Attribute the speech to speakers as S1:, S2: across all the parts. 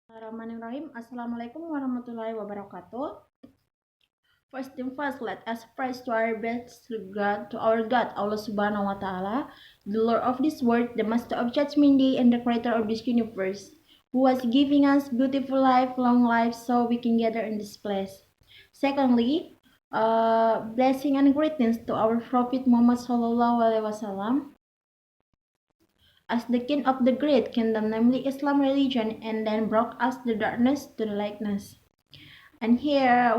S1: Bismillahirrahmanirrahim. Assalamualaikum warahmatullahi wabarakatuh. First thing first, let us praise to our best God, to our God, Allah Subhanahu wa Taala, the Lord of this world, the Master of Judgment Day, and the Creator of this universe, who was giving us beautiful life, long life, so we can gather in this place. Secondly, blessing and greetings to our Prophet Muhammad Sallallahu Alaihi Wasallam as the king of the great kingdom, namely Islam religion, and then brought us the darkness to the lightness. And here,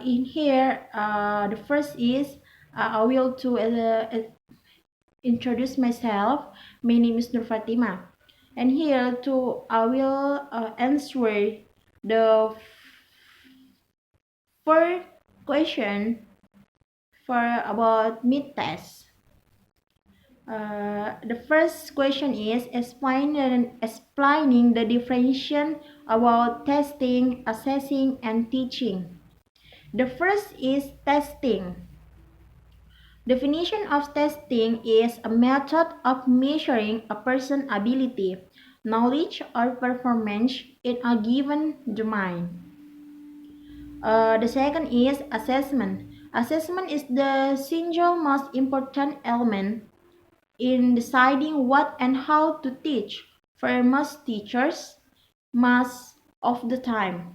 S1: in here, the first is I will to introduce myself. My name is Nurfatima, and here too I will answer the first question for about mid test. The first question is explaining the differentiation about testing, assessing, and teaching. The first is testing. Definition of testing is a method of measuring a person's ability, knowledge, or performance in a given domain. The second is assessment. Assessment is the single most important element in deciding what and how to teach for most teachers most of the time.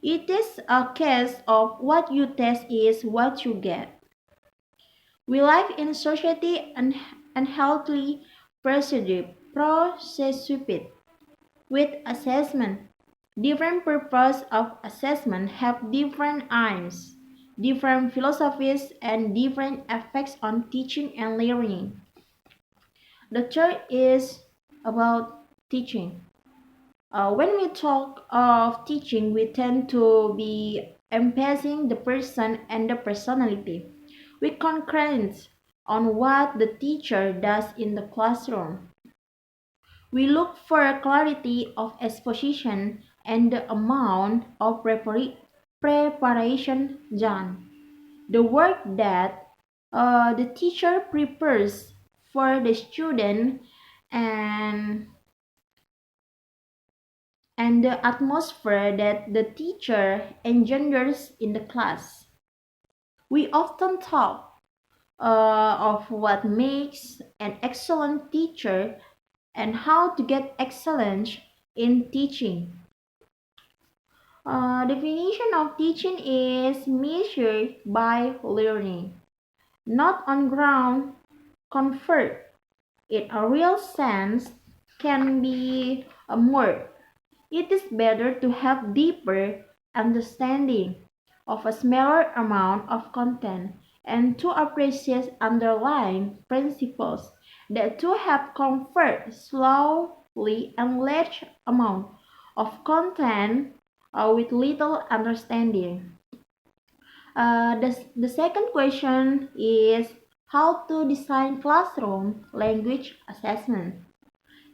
S1: It is a case of what you test is what you get. We live in society unhealthily perceived with assessment. Different purposes of assessment have different aims, different philosophies, and different effects on teaching and learning. The third is about teaching. When we talk of teaching, we tend to be emphasizing the person and the personality. We concentrate on what the teacher does in the classroom. We look for clarity of exposition and the amount of preparation done. The work that the teacher prepares for the student and the atmosphere that the teacher engenders in the class. We often talk of what makes an excellent teacher and how to get excellence in teaching. Definition of teaching is measured by learning, not on ground conferred. In a real sense, can be more. It is better to have deeper understanding of a smaller amount of content and to appreciate underlying principles than to have conferred slowly and large amount of content with little understanding. The second question is how to design classroom language assessment.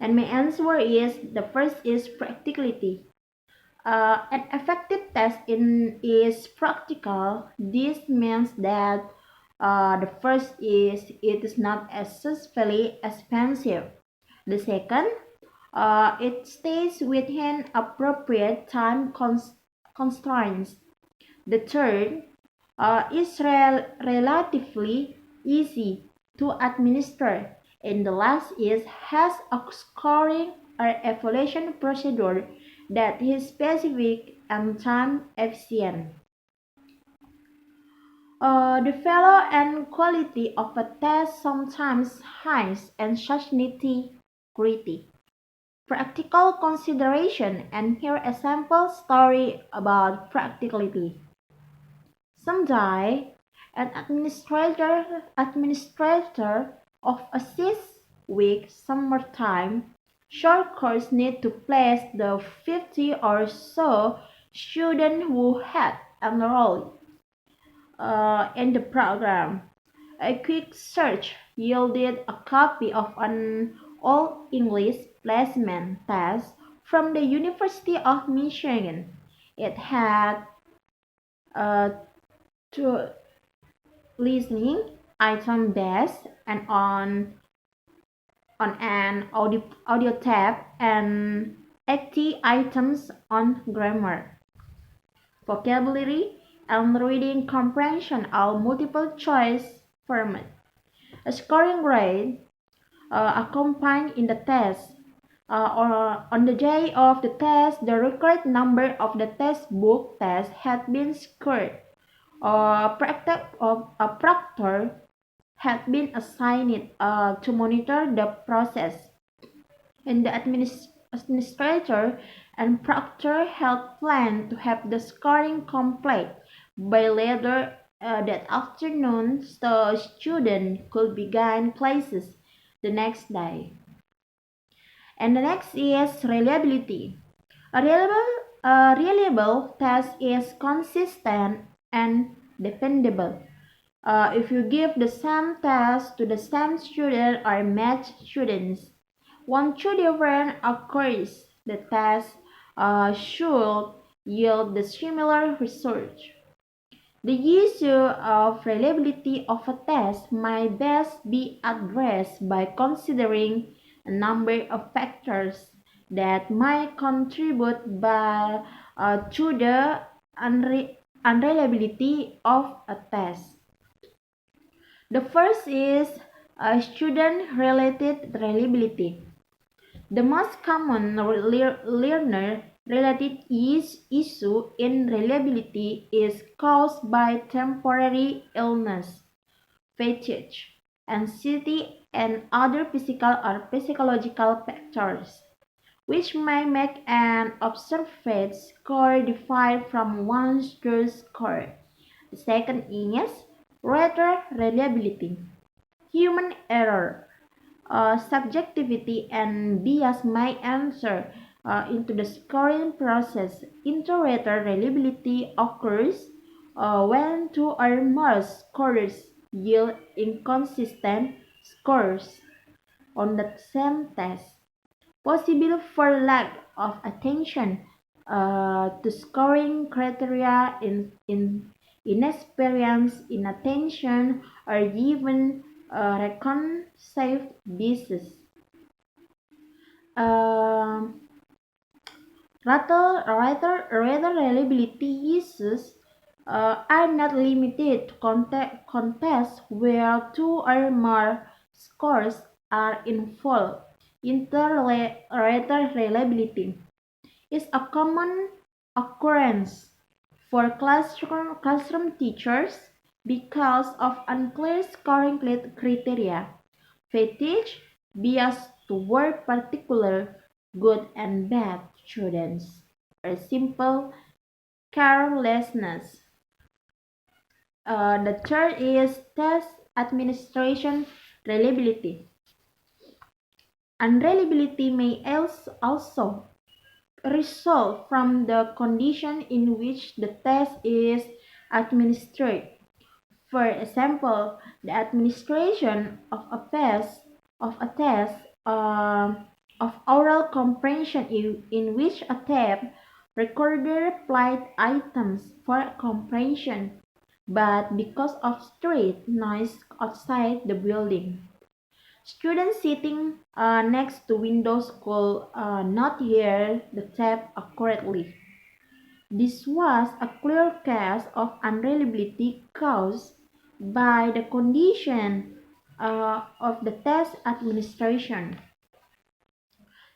S1: And my answer is the first is practicality. An effective test is practical. This means that the first is it is not excessively expensive. The second, it stays within appropriate time constraints. The third, is relatively easy to administer. And the last is has a scoring or evaluation procedure that is specific and time efficient. The value and quality of a test sometimes hides and such nitty-gritty. Practical consideration, and here a sample story about practicality. Someday, an administrator of a 6-week summertime short course need to place the 50 or so students who had enrolled in the program. A quick search yielded a copy of an old English placement test from the University of Michigan. It had uh, two listening item based and on an audio tape and 80 items on grammar, vocabulary, and reading comprehension are multiple choice format. A scoring grade accompanied in the test. Or on the day of the test, the required number of the textbook test had been scored. A proctor had been assigned to monitor the process, and the administrator and proctor had planned to have the scoring complete by later that afternoon so students could begin classes the next day. And the next is reliability. A reliable test is consistent and dependable. If you give the same test to the same student or match students, when two different occurs, the test should yield the similar result. The issue of reliability of a test might best be addressed by considering a number of factors that might contribute to the unreliability of a test. The first is student-related reliability. The most common learner-related issue in reliability is caused by temporary illness, fatigue, anxiety, and other physical or psychological factors, which may make an observed score differ from one's true score. The second is rater reliability. Human error, subjectivity, and bias may enter into the scoring process. Iterator reliability occurs when two or more scores yield inconsistent scores on the same test, possible for lack of attention to scoring criteria, inexperience, inattention, or even reconciled basis. Um, rather reliability issues are not limited to contests where two or more scores are involved. Inter-rater reliability is a common occurrence for classroom teachers because of unclear scoring criteria, fatigue, bias toward particular good and bad students, or simple carelessness. The third is test administration reliability. Unreliability may also result from the condition in which the test is administered. For example, the administration of a test of oral comprehension in which a tape recorder played items for comprehension, but because of street noise outside the building, students sitting next to windows could not hear the tape accurately. This was a clear case of unreliability caused by the condition of the test administration.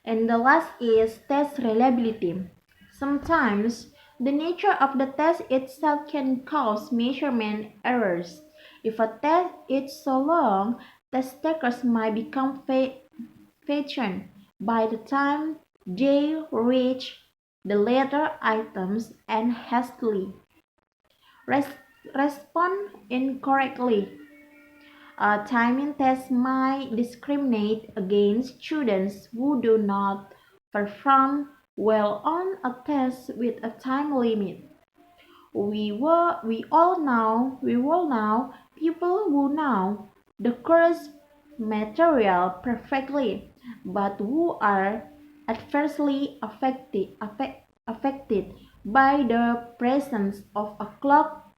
S1: And the last is test reliability. Sometimes the nature of the test itself can cause measurement errors. If a test is so long, test takers might become fatigued by the time they reach the later items and hastily respond incorrectly. Timing tests might discriminate against students who do not perform well on a test with a time limit. We all know people who know the course material perfectly, but who are adversely affected by the presence of a clock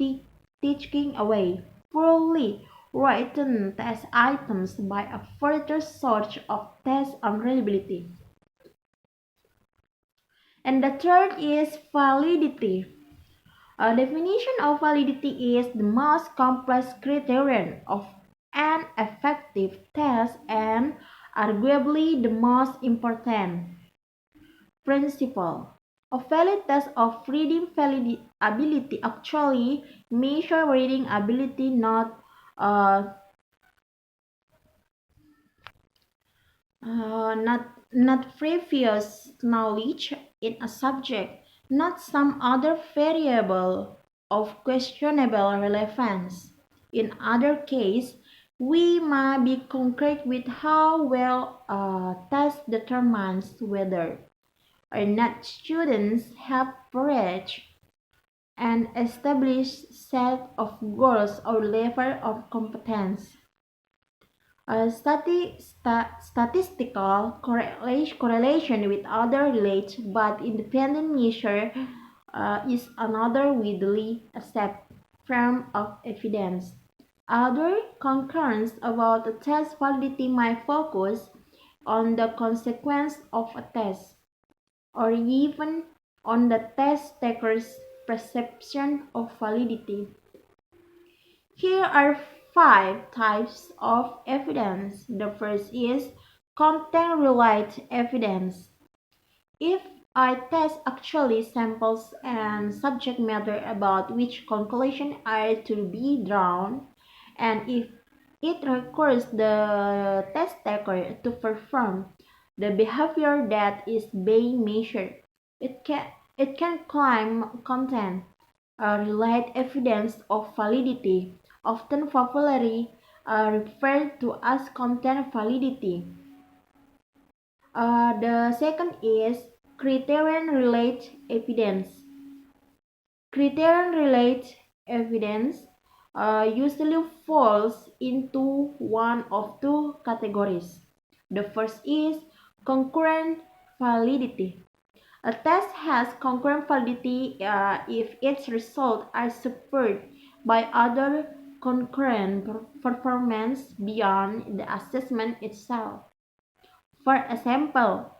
S1: ticking away. Poorly written test items by a further source of test unreliability. And the third is validity. A definition of validity is the most complex criterion of an effective test and arguably the most important principle. A valid test of reading ability actually measure reading ability, uh, not previous knowledge in a subject, not some other variable of questionable relevance. In other case, we might be concrete with how well a test determines whether or not students have reached an established set of goals or level of competence. Statistical correlation with other related but independent measure is another widely accepted form of evidence. Other concerns about a test validity might focus on the consequence of a test, or even on the test taker's perception of validity. Here are five types of evidence. The first is content-related evidence. If I test actually samples and subject matter about which conclusions are to be drawn, and if it requires the test taker to perform the behavior that is being measured, it can claim content relate evidence of validity, often popularly referred to as content validity. The second is criterion-related evidence. Criterion-related evidence usually falls into one of two categories. The first is concurrent validity. A test has concurrent validity if its results are supported by other concurrent performance beyond the assessment itself. For example,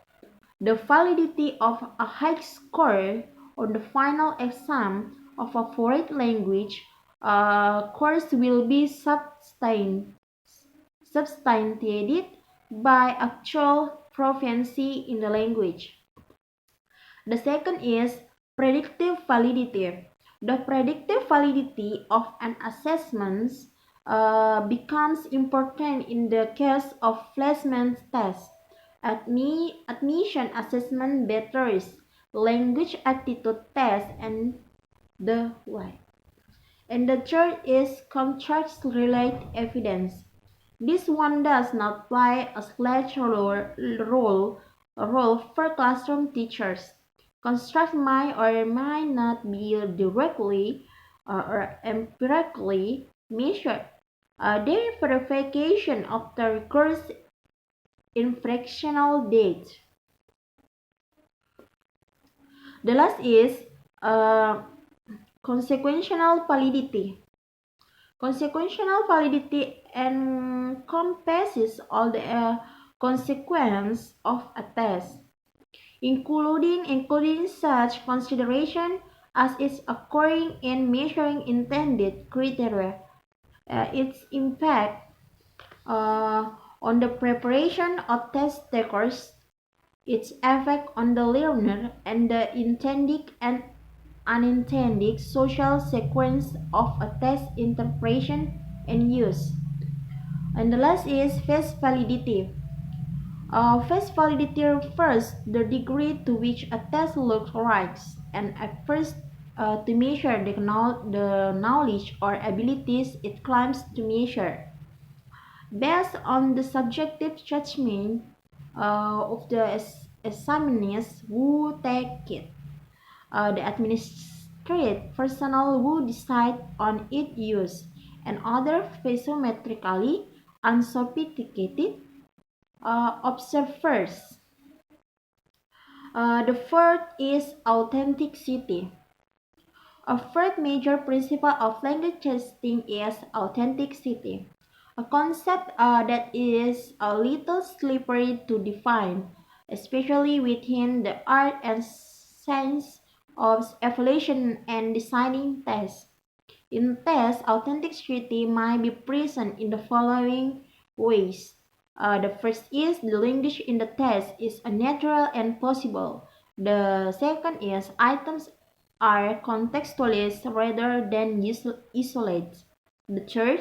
S1: the validity of a high score on the final exam of a foreign language course will be substantiated by actual proficiency in the language. The second is predictive validity. The predictive validity of an assessment becomes important in the case of placement tests, admission assessment batteries, language aptitude tests, and the like. And the third is contrast-related evidence. This one does not play a sledge role for classroom teachers. Construct might or might not be directly or empirically measured. Their verification often occurs in fractional data. The last is uh, consequential validity. Consequential validity encompasses all the consequences of a test, including such consideration as is occurring in measuring intended criteria, its impact on the preparation of test takers, its effect on the learner, and the intended and unintended social sequence of a test interpretation and use. And the last is face validity. Face validity refers the degree to which a test looks right and efforts to measure the knowledge or abilities it claims to measure. Based on the subjective judgment of the examiners who take it, the administrative personnel who decide on its use, and other physiometrically unsophisticated observers. The fourth is authenticity. A third major principle of language testing is authenticity, a concept that is a little slippery to define, especially within the art and science of evaluation and designing tests. In tests, authenticity might be present in the following ways. The first is the language in the test is natural and possible. The second is items are contextualized rather than isolated. The third,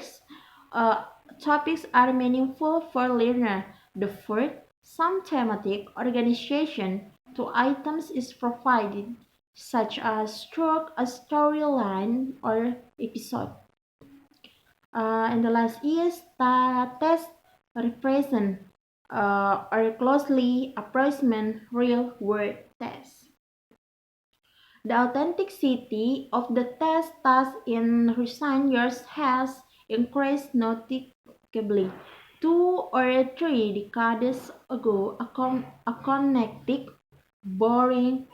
S1: uh, topics are meaningful for learner. The fourth, some thematic organization to items is provided, such as stroke, a storyline, or episode. And the last is the test represent or closely approximate real world tests. The authenticity of the test task in recent years has increased noticeably. 2 or 3 decades ago, a connected, boring,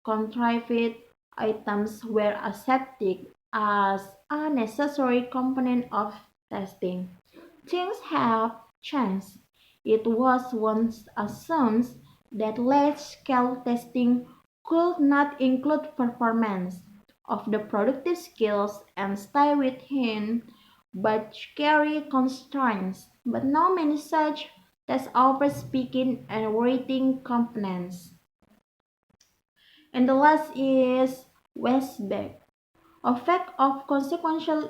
S1: contrived items were accepted as a necessary component of testing. Things have changed. It was once assumed that large-scale testing could not include performance of the productive skills and stay within but carry constraints. But now many such tests offer speaking and writing components. And the last is Westbeck. Effect of consequential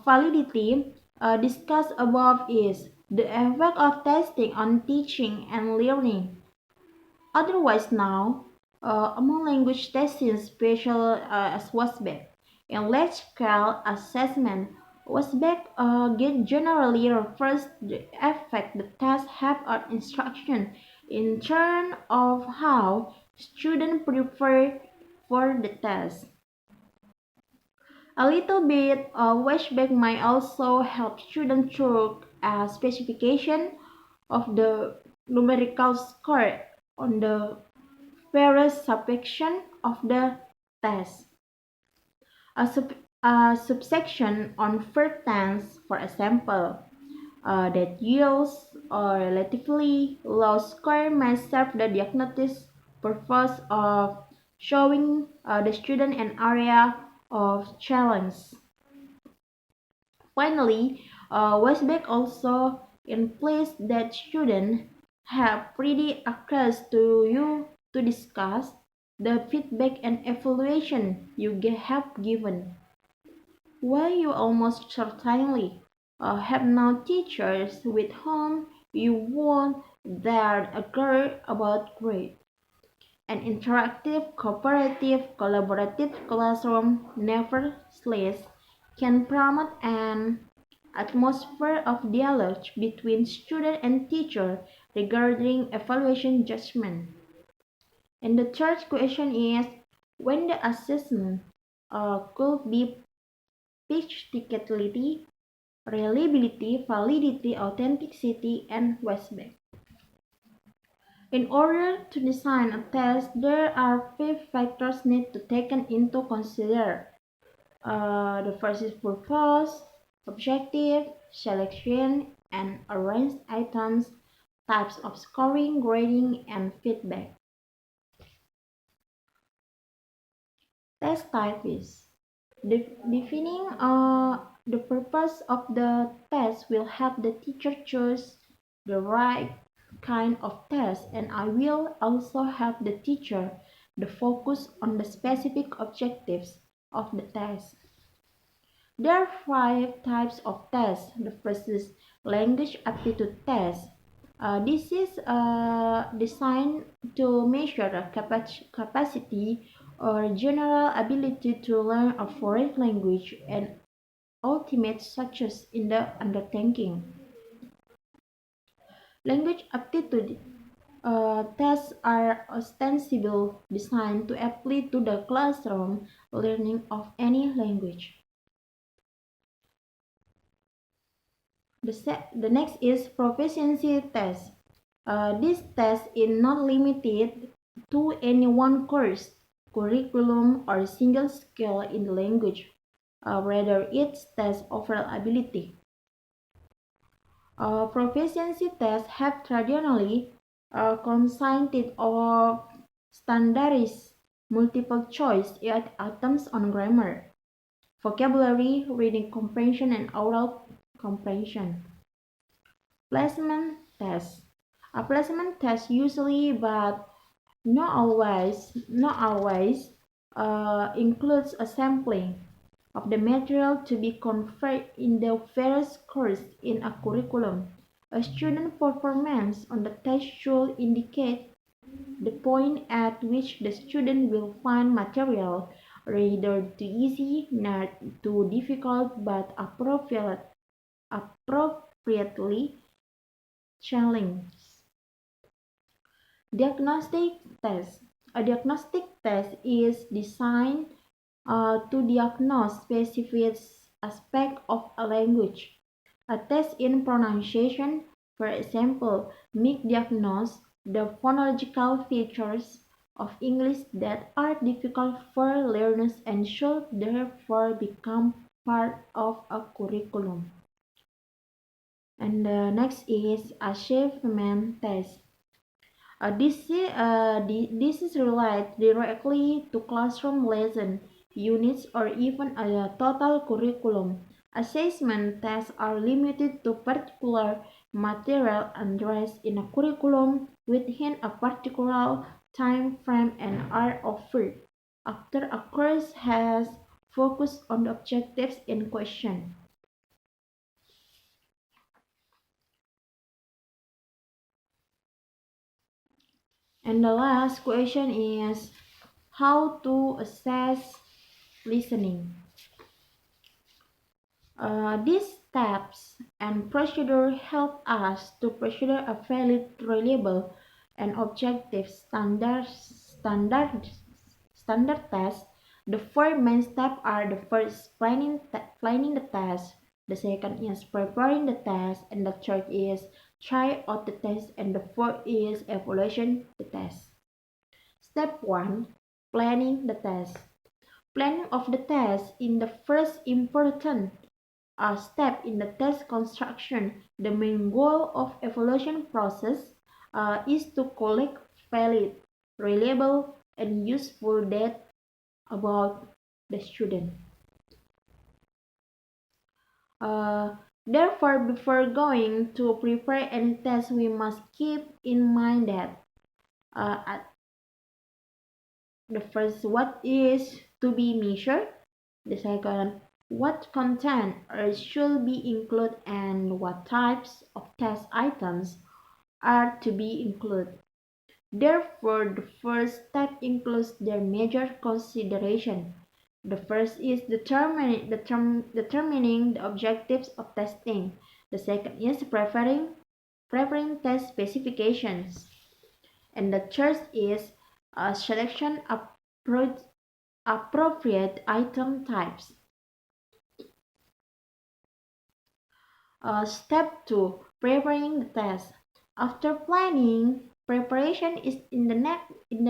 S1: validity discussed above is the effect of testing on teaching and learning. Otherwise known among language testing special as Westbeck. In large-scale assessment, Westbeck generally refers to the effect the tests have on instruction in terms of how students prepare for the test. A little bit of Westbeck might also help students through a specification of the numerical score on the various subsection of the test. A, sub, a subsection on verb tense, for example, that yields a relatively low score may serve the diagnostic purpose of showing the student an area of challenge. Finally, Westbeck also implies that students have pretty access to you to discuss the feedback and evaluation you have given. While you almost certainly have no teachers with whom you won't dare agree about grade. An interactive, cooperative, collaborative classroom, nevertheless, can promote an atmosphere of dialogue between student and teacher regarding evaluation judgment. And the third question is when the assessment could be pitchability, reliability, validity, authenticity, and Westback. In order to design a test, there are 5 factors need to taken into consider. The first is purpose, objective, selection, and arranged items, types of scoring, grading, and feedback. Test type is defining the purpose of the test will help the teacher choose the right kind of test, and I will also help the teacher to focus on the specific objectives of the test. There are 5 types of tests. The first is language aptitude test. This is designed to measure the capacity or general ability to learn a foreign language and ultimate success in the undertaking. Language aptitude tests are ostensibly designed to apply to the classroom learning of any language. The next is proficiency test. This test is not limited to any one course, curriculum, or single skill in the language. Rather, it tests overall ability. Proficiency tests have traditionally consisted of standardized multiple choice items on grammar, vocabulary, reading comprehension, and oral comprehension. Placement test. A placement test usually, but not always, includes a sampling of the material to be conferred in the various courses in a curriculum. A student performance on the test should indicate the point at which the student will find material either too easy, not too difficult, but appropriately challenging. Diagnostic test. A diagnostic test is designed to diagnose specific aspect of a language. A test in pronunciation, for example, may diagnose the phonological features of English that are difficult for learners and should therefore become part of a curriculum. And the next is achievement test. This is related directly to classroom lesson, units, or even a total curriculum. Assessment tests are limited to particular material addressed in a curriculum within a particular time frame and are offered after a course has focused on the objectives in question. And the last question is how to assess listening. These steps and procedure help us to procedure a valid, reliable, and objective standard test. The four main steps are: the first, planning the test; the second is preparing the test; and the third is try out the test; and the fourth is evaluation the test. Step 1. Planning the test. Planning of the test is the first important step in the test construction. The main goal of evaluation process is to collect valid, reliable, and useful data about the student. Therefore, before going to prepare any test, we must keep in mind that at the first, what is to be measured; the second, what content should be included, and what types of test items are to be included. Therefore, the first step includes their major consideration. The first is determining the objectives of testing. The second is preparing test specifications. And the third is selection appropriate item types. Step 2. Preparing the test. After planning, preparation is in the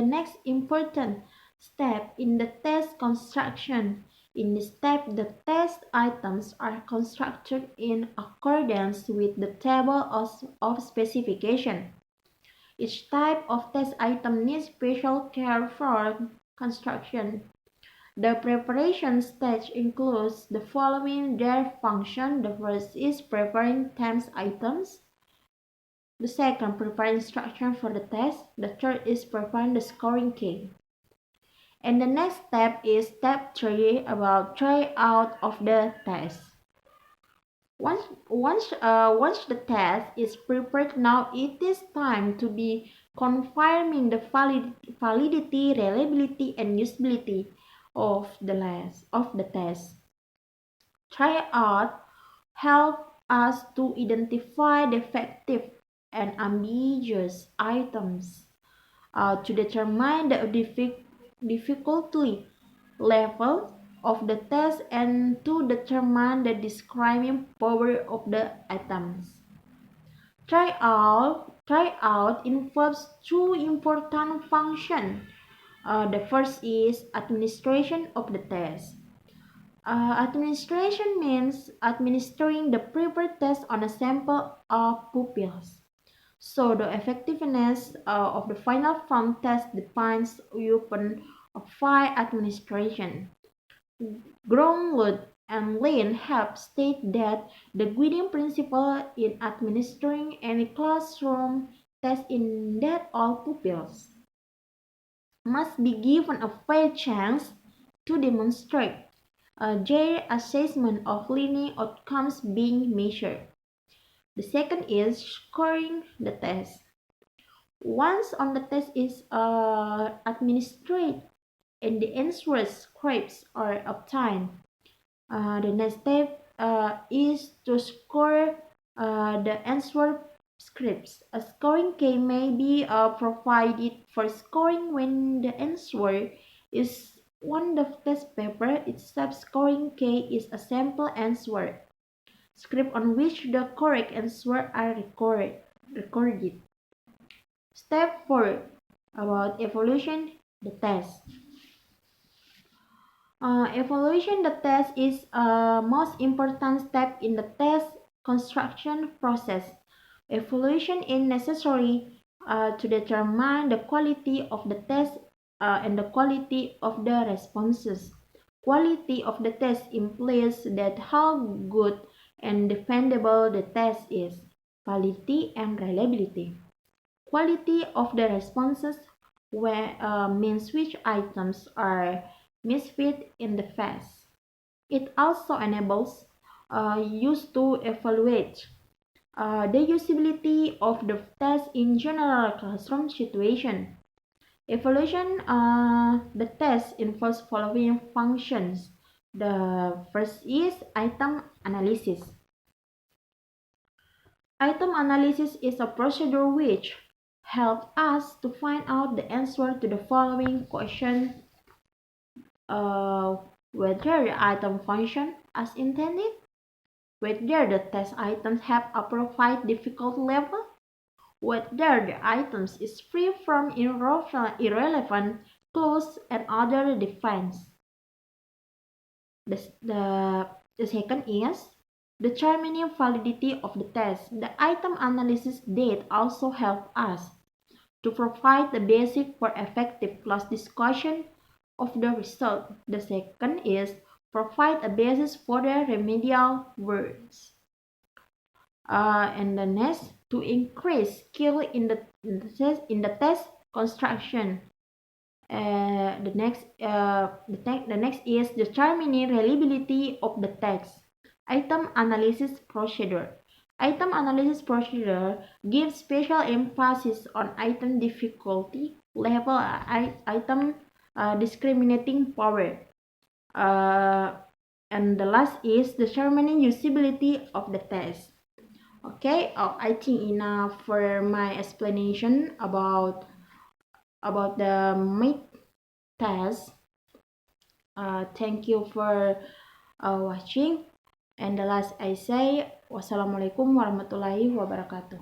S1: next important step in the test construction. In this step, the test items are constructed in accordance with the table of specification. Each type of test item needs special care for construction. The preparation stage includes the following their function. The first is preparing test items. The second, preparing instruction for the test. The third is preparing the scoring key. And the next step is step 3, about tryout of the test. Once the test is prepared, now it is time to be confirming the validity, reliability, and usability of the test. Tryout help us to identify defective and ambiguous items, to determine the difficulty level of the test, and to determine the describing power of the items. Tryout involves two important functions. The first is administration of the test. Administration means administering the prepared test on a sample of pupils. So the effectiveness of the final form test depends upon a file administration. Gromwood and Lane have stated that the guiding principle in administering any classroom test is that all pupils must be given a fair chance to demonstrate their assessment of learning outcomes being measured. The second is scoring the test. Once on the test is administered and the answer scripts are obtained, the next step is to score the answer scripts. A scoring key may be provided for scoring when the answer is on the test paper. Its sub-scoring key is a sample answer script on which the correct answer are recorded. Step 4 about evaluation the test. Evaluation the test is a most important step in the test construction process. Evaluation is necessary to determine the quality of the test and the quality of the responses. Quality of the test implies that how good and defendable the test is, validity and reliability. Quality of the responses means which items are misfit in the phase. It also enables use to evaluate the usability of the test in general classroom situation. Evaluation the test involves following functions. The first is item analysis. Item analysis is a procedure which helps us to find out the answer to the following question: uh, whether the item function as intended, whether the test items have a profile difficulty level, whether the items is free from irrelevant clues and other defense. The second is determining validity of the test. The item analysis data also help us to provide the basis for effective class discussion of the result. The second is provide a basis for the remedial works. And the next, to increase skill in the test construction. The next is determining reliability of the text. Item analysis procedure. Item analysis procedure gives special emphasis on item difficulty level, item discriminating power. And the last is determining usability of the test. Okay, I think enough for my explanation about the MIT test. Thank you for watching. And the last I say, wassalamualaikum warahmatullahi wabarakatuh.